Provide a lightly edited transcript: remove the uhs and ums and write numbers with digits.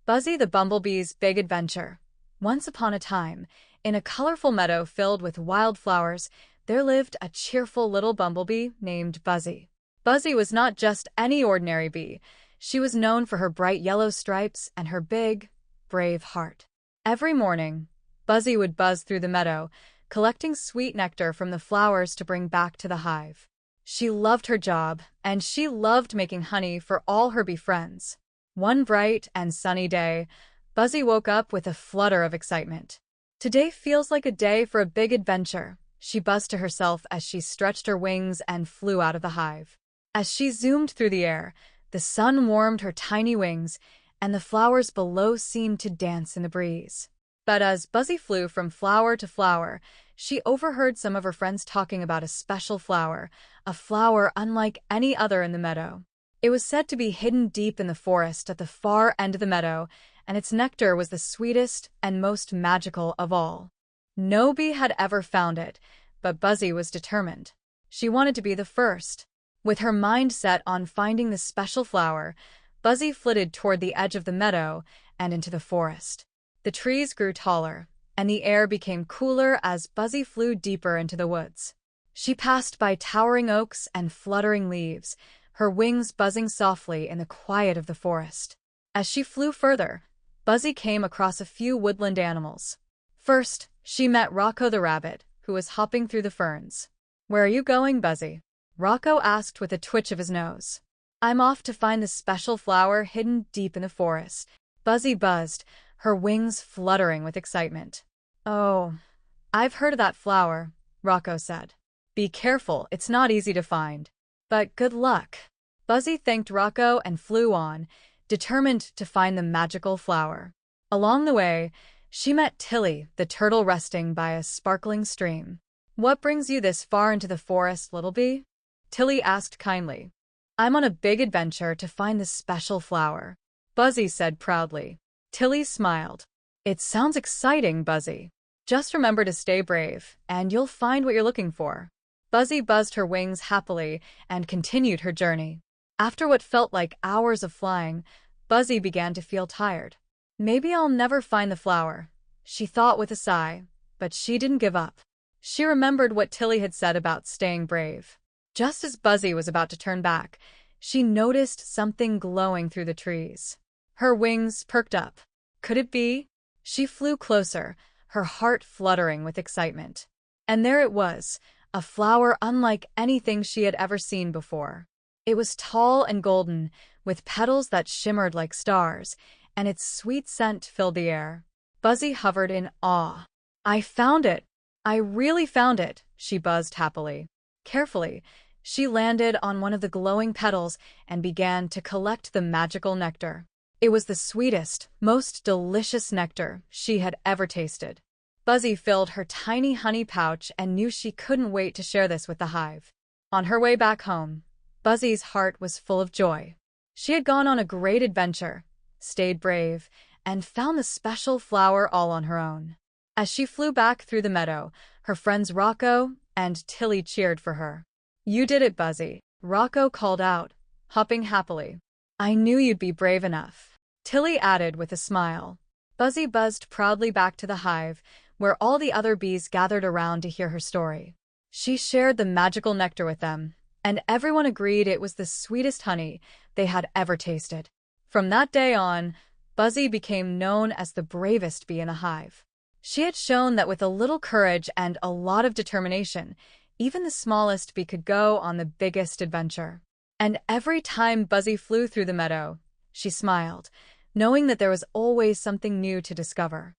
Buzzy the Bumblebee's Big Adventure. Once upon a time, in a colorful meadow filled with wildflowers, there lived a cheerful little bumblebee named Buzzy. Buzzy was not just any ordinary bee. She was known for her bright yellow stripes and her big, brave heart. Every morning, Buzzy would buzz through the meadow, collecting sweet nectar from the flowers to bring back to the hive. She loved her job, and she loved making honey for all her bee friends. One bright and sunny day, Buzzy woke up with a flutter of excitement. Today feels like a day for a big adventure, she buzzed to herself as she stretched her wings and flew out of the hive. As she zoomed through the air, the sun warmed her tiny wings, and the flowers below seemed to dance in the breeze. But as Buzzy flew from flower to flower, she overheard some of her friends talking about a special flower, a flower unlike any other in the meadow. It was said to be hidden deep in the forest at the far end of the meadow, and its nectar was the sweetest and most magical of all. No bee had ever found it, but Buzzy was determined. She wanted to be the first. With her mind set on finding the special flower, Buzzy flitted toward the edge of the meadow and into the forest. The trees grew taller, and the air became cooler as Buzzy flew deeper into the woods. She passed by towering oaks and fluttering leaves, her wings buzzing softly in the quiet of the forest. As she flew further, Buzzy came across a few woodland animals. First, she met Rocco the rabbit, who was hopping through the ferns. "Where are you going, Buzzy?" Rocco asked with a twitch of his nose. "I'm off to find the special flower hidden deep in the forest," Buzzy buzzed, her wings fluttering with excitement. "Oh, I've heard of that flower," Rocco said. "Be careful, it's not easy to find. But good luck." Buzzy thanked Rocco and flew on, determined to find the magical flower. Along the way, she met Tilly, the turtle resting by a sparkling stream. "What brings you this far into the forest, little bee?" Tilly asked kindly. "I'm on a big adventure to find the special flower," Buzzy said proudly. Tilly smiled. "It sounds exciting, Buzzy. Just remember to stay brave, and you'll find what you're looking for." Buzzy buzzed her wings happily and continued her journey. After what felt like hours of flying, Buzzy began to feel tired. "Maybe I'll never find the flower," she thought with a sigh, but she didn't give up. She remembered what Tilly had said about staying brave. Just as Buzzy was about to turn back, she noticed something glowing through the trees. Her wings perked up. Could it be? She flew closer, her heart fluttering with excitement. And there it was, a flower unlike anything she had ever seen before. It was tall and golden, with petals that shimmered like stars, and its sweet scent filled the air. Buzzy hovered in awe. "I found it! I really found it!" she buzzed happily. Carefully, she landed on one of the glowing petals and began to collect the magical nectar. It was the sweetest, most delicious nectar she had ever tasted. Buzzy filled her tiny honey pouch and knew she couldn't wait to share this with the hive. On her way back home, Buzzy's heart was full of joy. She had gone on a great adventure, stayed brave, and found the special flower all on her own. As she flew back through the meadow, her friends Rocco and Tilly cheered for her. "You did it, Buzzy," Rocco called out, hopping happily. "I knew you'd be brave enough," Tilly added with a smile. Buzzy buzzed proudly back to the hive, where all the other bees gathered around to hear her story. She shared the magical nectar with them, and everyone agreed it was the sweetest honey they had ever tasted. From that day on, Buzzy became known as the bravest bee in the hive. She had shown that with a little courage and a lot of determination, even the smallest bee could go on the biggest adventure. And every time Buzzy flew through the meadow, she smiled, knowing that there was always something new to discover.